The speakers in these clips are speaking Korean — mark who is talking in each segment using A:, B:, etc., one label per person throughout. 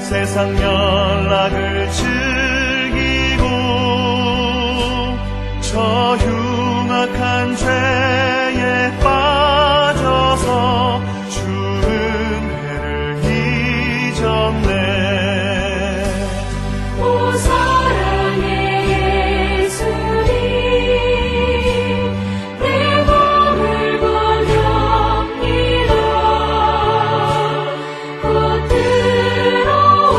A: 세상 연락을 즐기고 저 흉악한 죄에 빠져서 주 은혜를 잊었네.
B: 오 사랑의 예수님, 내 몸을 권합니다. 곧 들어와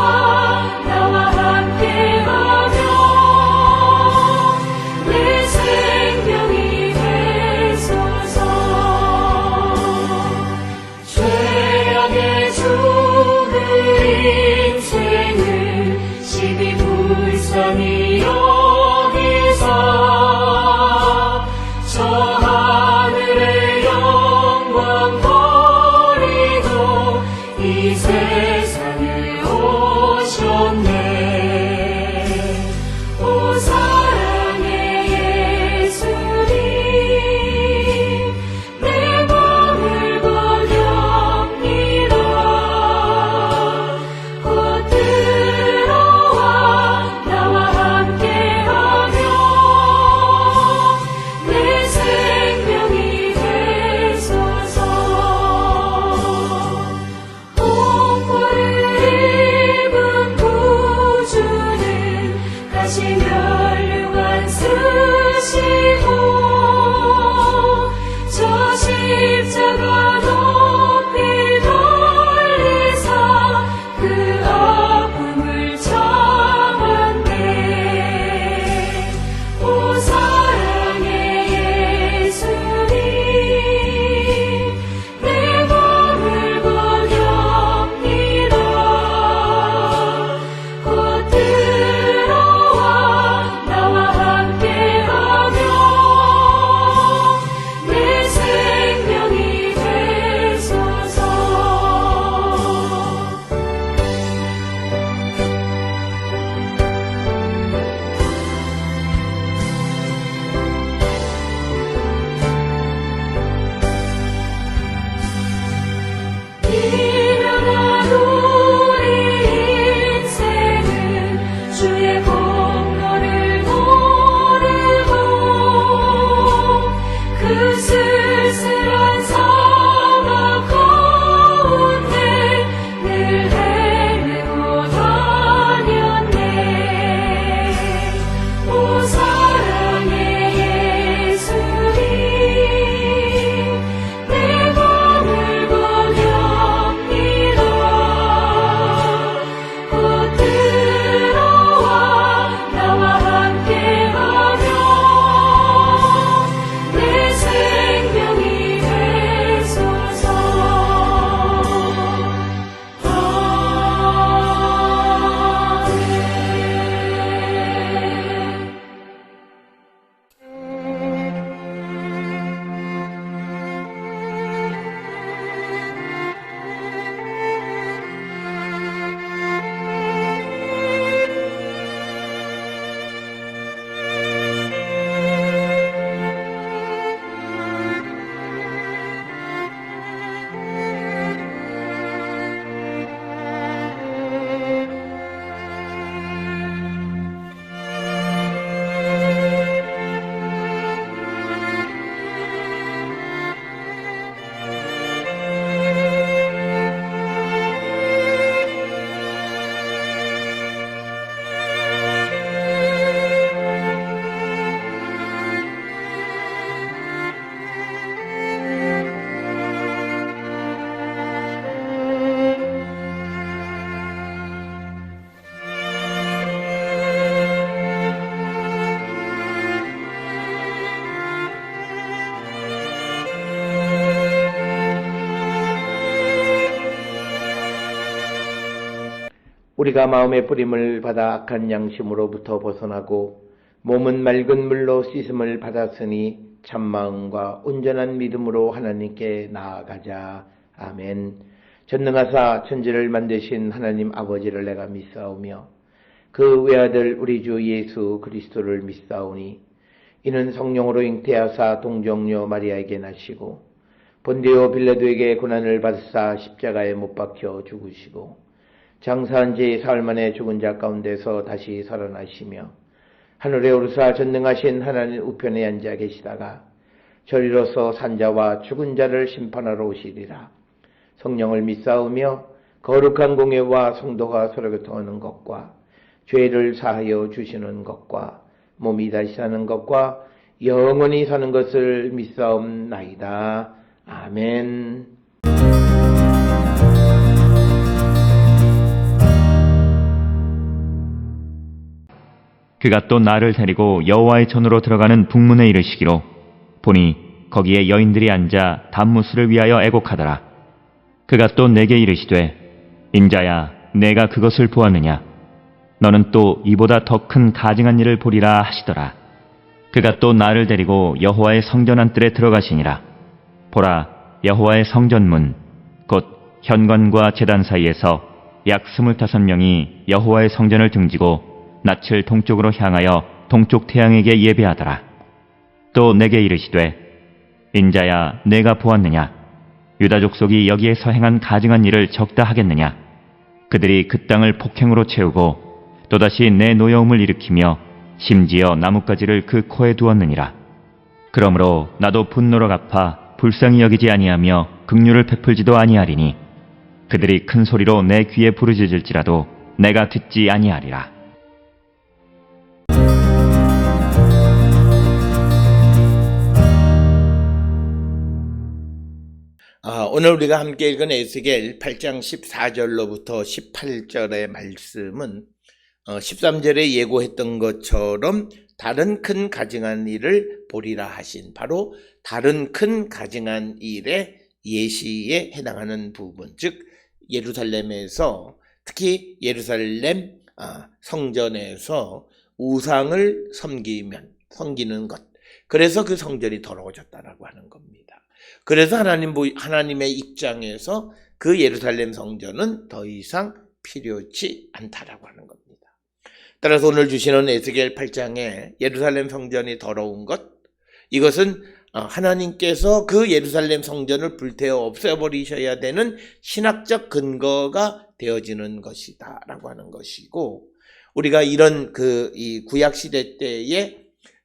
C: 우리가 마음의 뿌림을 받아 악한 양심으로부터 벗어나고 몸은 맑은 물로 씻음을 받았으니 참마음과 온전한 믿음으로 하나님께 나아가자. 아멘. 전능하사 천지를 만드신 하나님 아버지를 내가 믿사오며 그 외아들 우리 주 예수 그리스도를 믿사오니 이는 성령으로 잉태하사 동정녀 마리아에게 나시고 본디오 빌라도에게 고난을 받으사 십자가에 못 박혀 죽으시고 장사한 지 사흘 만에 죽은 자 가운데서 다시 살아나시며 하늘에 오르사 전능하신 하나님 우편에 앉아 계시다가 저리로서 산자와 죽은 자를 심판하러 오시리라. 성령을 믿사오며 거룩한 공예와 성도가 서로 교통하는 것과 죄를 사하여 주시는 것과 몸이 다시 사는 것과 영원히 사는 것을 믿사옵나이다. 아멘.
D: 그가 또 나를 데리고 여호와의 전으로 들어가는 북문에 이르시기로 보니 거기에 여인들이 앉아 단무스를 위하여 애곡하더라. 그가 또 내게 이르시되 인자야 내가 그것을 보았느냐. 너는 또 이보다 더 큰 가증한 일을 보리라 하시더라. 그가 또 나를 데리고 여호와의 성전 안뜰에 들어가시니라. 보라 여호와의 성전문 곧 현관과 제단 사이에서 약 25명이 여호와의 성전을 등지고 낯을 동쪽으로 향하여 동쪽 태양에게 예배하더라. 또 내게 이르시되 인자야 내가 보았느냐. 유다 족속이 여기에서 행한 가증한 일을 적다 하겠느냐. 그들이 그 땅을 폭행으로 채우고 또다시 내 노여움을 일으키며 심지어 나뭇가지를 그 코에 두었느니라. 그러므로 나도 분노로 갚아 불쌍히 여기지 아니하며 긍휼을 베풀지도 아니하리니 그들이 큰 소리로 내 귀에 부르짖을지라도 내가 듣지 아니하리라.
C: 오늘 우리가 함께 읽은 에스겔 8장 14절로부터 18절의 말씀은 13절에 예고했던 것처럼 다른 큰 가증한 일을 보리라 하신 바로 다른 큰 가증한 일의 예시에 해당하는 부분, 즉 예루살렘에서 특히 예루살렘 성전에서 우상을 섬기는 것, 그래서 그 성전이 더러워졌다라고 하는 겁니다. 그래서 하나님의 입장에서 그 예루살렘 성전은 더 이상 필요치 않다라고 하는 겁니다. 따라서 오늘 주시는 에스겔 8장에 예루살렘 성전이 더러운 것, 이것은 하나님께서 그 예루살렘 성전을 불태워 없애버리셔야 되는 신학적 근거가 되어지는 것이다 라고 하는 것이고, 우리가 이런 이 구약시대 때에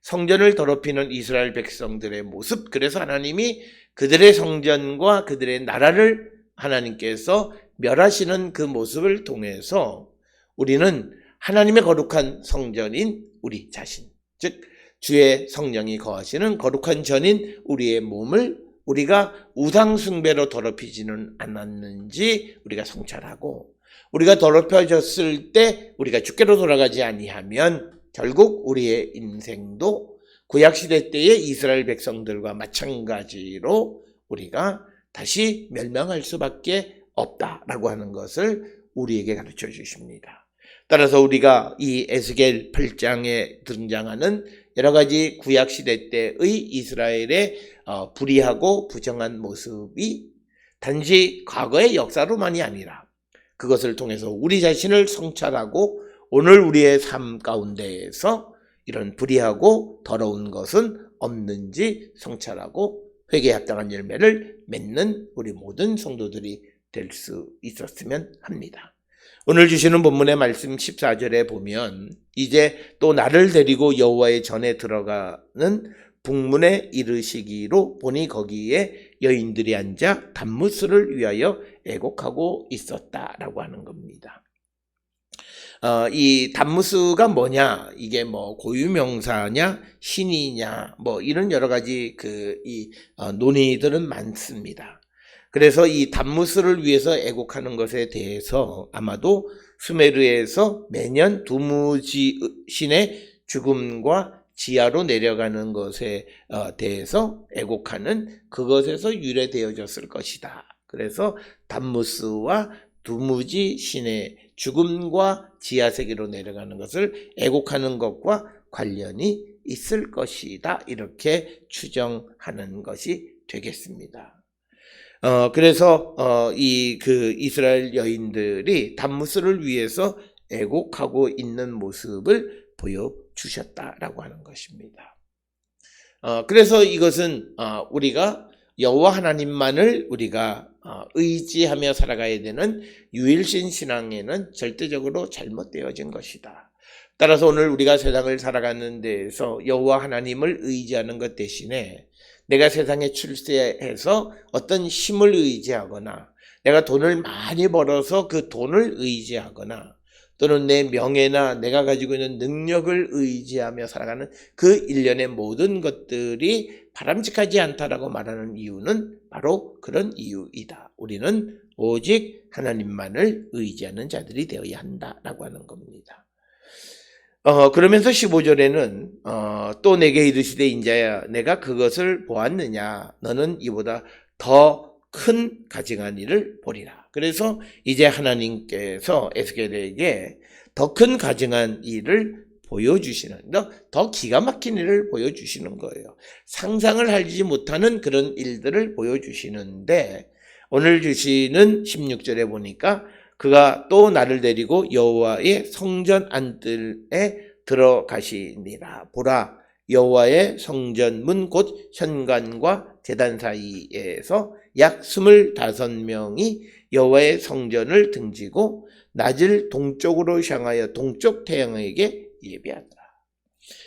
C: 성전을 더럽히는 이스라엘 백성들의 모습, 그래서 하나님이 그들의 성전과 그들의 나라를 하나님께서 멸하시는 그 모습을 통해서 우리는 하나님의 거룩한 성전인 우리 자신, 즉 주의 성령이 거하시는 거룩한 전인 우리의 몸을 우리가 우상 숭배로 더럽히지는 않았는지 우리가 성찰하고, 우리가 더럽혀졌을 때 우리가 주께로 돌아가지 아니하면 결국 우리의 인생도 구약시대 때의 이스라엘 백성들과 마찬가지로 우리가 다시 멸망할 수밖에 없다라고 하는 것을 우리에게 가르쳐 주십니다. 따라서 우리가 이 에스겔 8장에 등장하는 여러 가지 구약시대 때의 이스라엘의 불의하고 부정한 모습이 단지 과거의 역사로만이 아니라 그것을 통해서 우리 자신을 성찰하고 오늘 우리의 삶 가운데에서 이런 불의하고 더러운 것은 없는지 성찰하고 회개에 합당한 열매를 맺는 우리 모든 성도들이 될 수 있었으면 합니다. 오늘 주시는 본문의 말씀 14절에 보면 이제 또 나를 데리고 여호와의 전에 들어가는 북문에 이르시기로 보니 거기에 여인들이 앉아 단무스를 위하여 애곡하고 있었다라고 하는 겁니다. 이 단무스가 뭐냐, 이게 뭐 고유명사냐 신이냐 뭐 이런 여러 가지 논의들은 많습니다. 그래서 이 단무스를 위해서 애곡하는 것에 대해서 아마도 수메르에서 매년 두무지 신의 죽음과 지하로 내려가는 것에 대해서 애곡하는 그것에서 유래되어졌을 것이다. 그래서 단무스와 두무지 신의 죽음과 지하세계로 내려가는 것을 애곡하는 것과 관련이 있을 것이다. 이렇게 추정하는 것이 되겠습니다. 그래서 이스라엘 여인들이 담무스를 위해서 애곡하고 있는 모습을 보여주셨다라고 하는 것입니다. 그래서 이것은 우리가 여호와 하나님만을 우리가 의지하며 살아가야 되는 유일신 신앙에는 절대적으로 잘못되어진 것이다. 따라서 오늘 우리가 세상을 살아가는 데에서 여호와 하나님을 의지하는 것 대신에 내가 세상에 출세해서 어떤 힘을 의지하거나 내가 돈을 많이 벌어서 그 돈을 의지하거나 또는 내 명예나 내가 가지고 있는 능력을 의지하며 살아가는 그 일련의 모든 것들이 바람직하지 않다라고 말하는 이유는 바로 그런 이유이다. 우리는 오직 하나님만을 의지하는 자들이 되어야 한다라고 하는 겁니다. 그러면서 15절에는 또 내게 이르시되 인자야 내가 그것을 보았느냐 너는 이보다 더 큰 가증한 일을 보리라. 그래서 이제 하나님께서 에스겔에게 더 큰 가증한 일을 보여주시는, 더 기가 막힌 일을 보여주시는 거예요. 상상을 하지 못하는 그런 일들을 보여주시는데 오늘 주시는 16절에 보니까 그가 또 나를 데리고 여호와의 성전 안뜰에 들어가시니라. 보라 여호와의 성전 문 곧 현관과 제단 사이에서 약 25명이 여호와의 성전을 등지고 낮을 동쪽으로 향하여 동쪽 태양에게 예배하더라.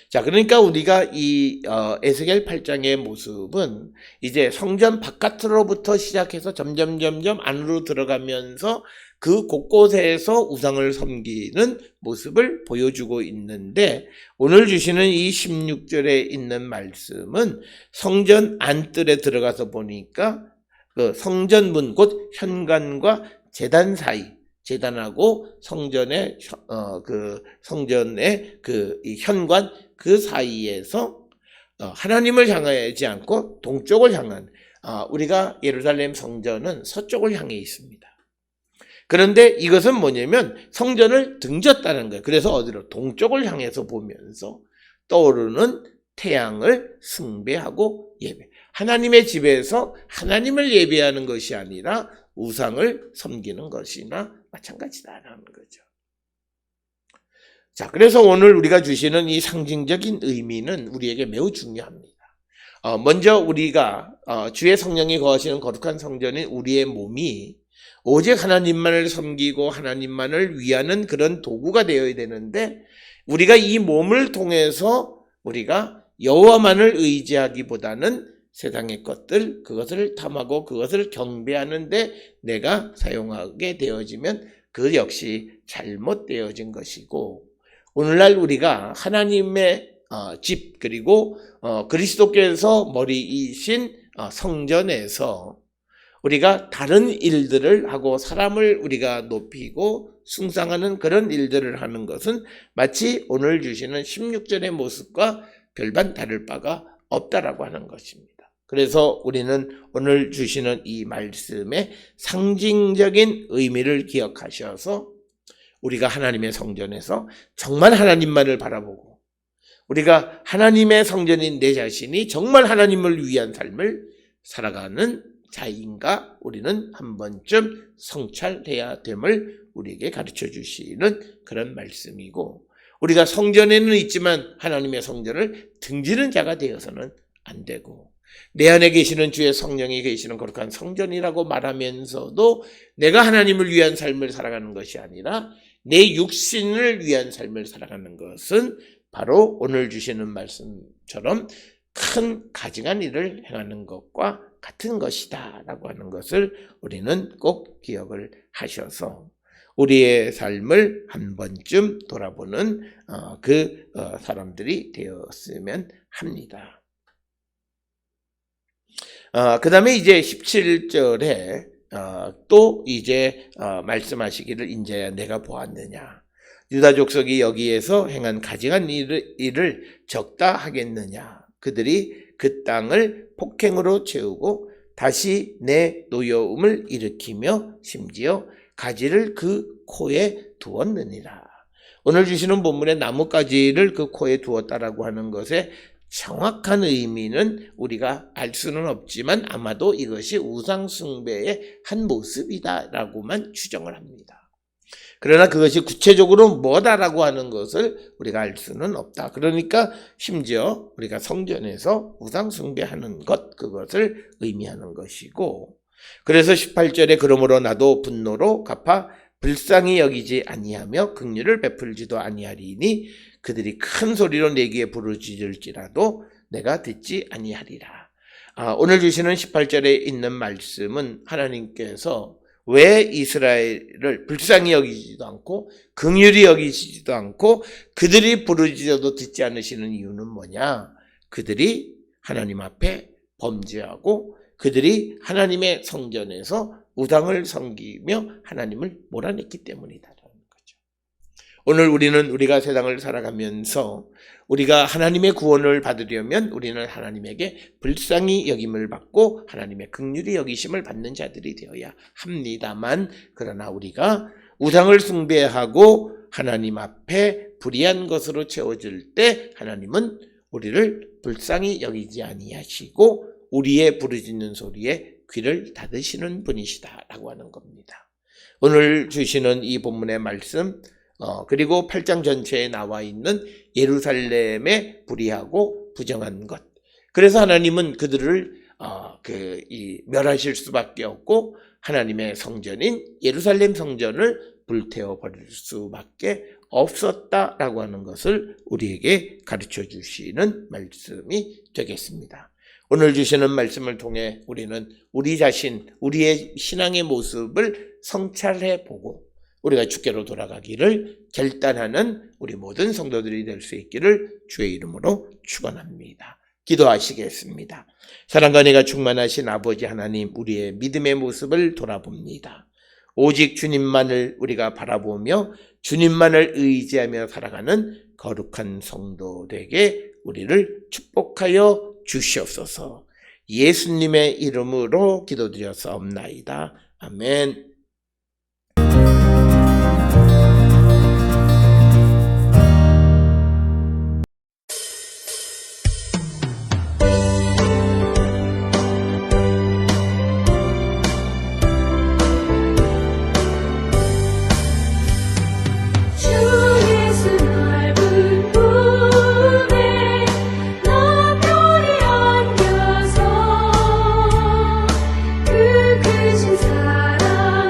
C: 자, 그러니까 우리가 이 에스겔 8장의 모습은 이제 성전 바깥으로부터 시작해서 점점 안으로 들어가면서 그 곳곳에서 우상을 섬기는 모습을 보여주고 있는데 오늘 주시는 이 16절에 있는 말씀은 성전 안뜰에 들어가서 보니까 그 성전문 곧 현관과 제단 사이, 제단하고 성전의 성전의 이 현관 그 사이에서 하나님을 향하지 않고 동쪽을 향한 우리가 예루살렘 성전은 서쪽을 향해 있습니다. 그런데 이것은 뭐냐면 성전을 등졌다는 거예요. 그래서 어디로? 동쪽을 향해서 보면서 떠오르는 태양을 숭배하고 예배. 하나님의 집에서 하나님을 예배하는 것이 아니라 우상을 섬기는 것이나 마찬가지다라는 거죠. 자, 그래서 오늘 우리가 주시는 이 상징적인 의미는 우리에게 매우 중요합니다. 먼저 우리가 주의 성령이 거하시는 거룩한 성전인 우리의 몸이 오직 하나님만을 섬기고 하나님만을 위하는 그런 도구가 되어야 되는데 우리가 이 몸을 통해서 우리가 여호와만을 의지하기보다는 세상의 것들, 그것을 탐하고 그것을 경배하는데 내가 사용하게 되어지면 그 역시 잘못되어진 것이고 오늘날 우리가 하나님의 집 그리고 그리스도께서 머리이신 성전에서 우리가 다른 일들을 하고 사람을 우리가 높이고 숭상하는 그런 일들을 하는 것은 마치 오늘 주시는 16절의 모습과 별반 다를 바가 없다라고 하는 것입니다. 그래서 우리는 오늘 주시는 이 말씀의 상징적인 의미를 기억하셔서 우리가 하나님의 성전에서 정말 하나님만을 바라보고 우리가 하나님의 성전인 내 자신이 정말 하나님을 위한 삶을 살아가는 자인가 우리는 한 번쯤 성찰해야 됨을 우리에게 가르쳐 주시는 그런 말씀이고 우리가 성전에는 있지만 하나님의 성전을 등지는 자가 되어서는 안 되고 내 안에 계시는 주의 성령이 계시는 거룩한 성전이라고 말하면서도 내가 하나님을 위한 삶을 살아가는 것이 아니라 내 육신을 위한 삶을 살아가는 것은 바로 오늘 주시는 말씀처럼 큰 가증한 일을 행하는 것과 같은 것이다 라고 하는 것을 우리는 꼭 기억을 하셔서 우리의 삶을 한 번쯤 돌아보는 사람들이 되었으면 합니다. 그 다음에 이제 17절에 또 이제 말씀하시기를 인자야 내가 보았느냐 유다 족속이 여기에서 행한 가증한 일을 적다 하겠느냐 그들이 그 땅을 폭행으로 채우고 다시 내 노여움을 일으키며 심지어 가지를 그 코에 두었느니라. 오늘 주시는 본문의 나뭇가지를 그 코에 두었다라고 하는 것의 정확한 의미는 우리가 알 수는 없지만 아마도 이것이 우상숭배의 한 모습이다라고만 추정을 합니다. 그러나 그것이 구체적으로 뭐다라고 하는 것을 우리가 알 수는 없다. 그러니까 심지어 우리가 성전에서 우상숭배하는 것, 그것을 의미하는 것이고, 그래서 18절에 그러므로 나도 분노로 갚아 불쌍히 여기지 아니하며 긍휼을 베풀지도 아니하리니 그들이 큰 소리로 내 귀에 부르짖을지라도 내가 듣지 아니하리라. 오늘 주시는 18절에 있는 말씀은 하나님께서 왜 이스라엘을 불쌍히 여기지도 않고 긍휼히 여기지도 않고 그들이 부르짖어도 듣지 않으시는 이유는 뭐냐? 그들이 하나님 앞에 범죄하고 그들이 하나님의 성전에서 우상을 섬기며 하나님을 몰아냈기 때문이다라는 거죠. 오늘 우리가 세상을 살아가면서 우리가 하나님의 구원을 받으려면 우리는 하나님에게 불쌍히 여김을 받고 하나님의 긍휼히 여기심을 받는 자들이 되어야 합니다만, 그러나 우리가 우상을 숭배하고 하나님 앞에 불의한 것으로 채워질 때 하나님은 우리를 불쌍히 여기지 아니하시고 우리의 부르짖는 소리에 귀를 닫으시는 분이시다라고 하는 겁니다. 오늘 주시는 이 본문의 말씀, 그리고 8장 전체에 나와 있는 예루살렘의 불의하고 부정한 것. 그래서 하나님은 그들을 멸하실 수밖에 없고 하나님의 성전인 예루살렘 성전을 불태워 버릴 수밖에 없었다라고 하는 것을 우리에게 가르쳐 주시는 말씀이 되겠습니다. 오늘 주시는 말씀을 통해 우리는 우리 자신, 우리의 신앙의 모습을 성찰해 보고 우리가 주께로 돌아가기를 결단하는 우리 모든 성도들이 될 수 있기를 주의 이름으로 축원합니다. 기도하시겠습니다. 사랑과 은혜가 충만하신 아버지 하나님, 우리의 믿음의 모습을 돌아봅니다. 오직 주님만을 우리가 바라보며 주님만을 의지하며 살아가는 거룩한 성도 되게 우리를 축복하여 주시옵소서. 예수님의 이름으로 기도드렸사옵나이다. 아멘.
B: 주 예수 넓은 품에 나 편히 안겨서 그 크신 사랑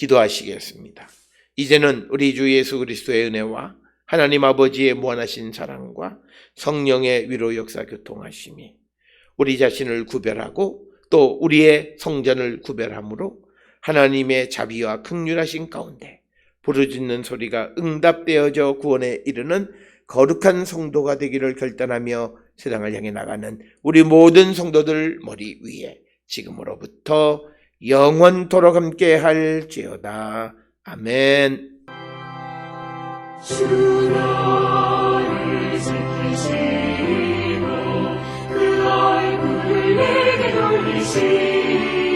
C: 기도하시겠습니다. 이제는 우리 주 예수 그리스도의 은혜와 하나님 아버지의 무한하신 사랑과 성령의 위로 역사 교통하심이 우리 자신을 구별하고 또 우리의 성전을 구별함으로 하나님의 자비와 긍휼하신 가운데 부르짖는 소리가 응답되어져 구원에 이르는 거룩한 성도가 되기를 결단하며 세상을 향해 나가는 우리 모든 성도들 머리 위에 지금으로부터 영원토록 함께 할지어다. 아멘.
B: 주 너를 지키시고 그 얼굴을 내게 돌리시고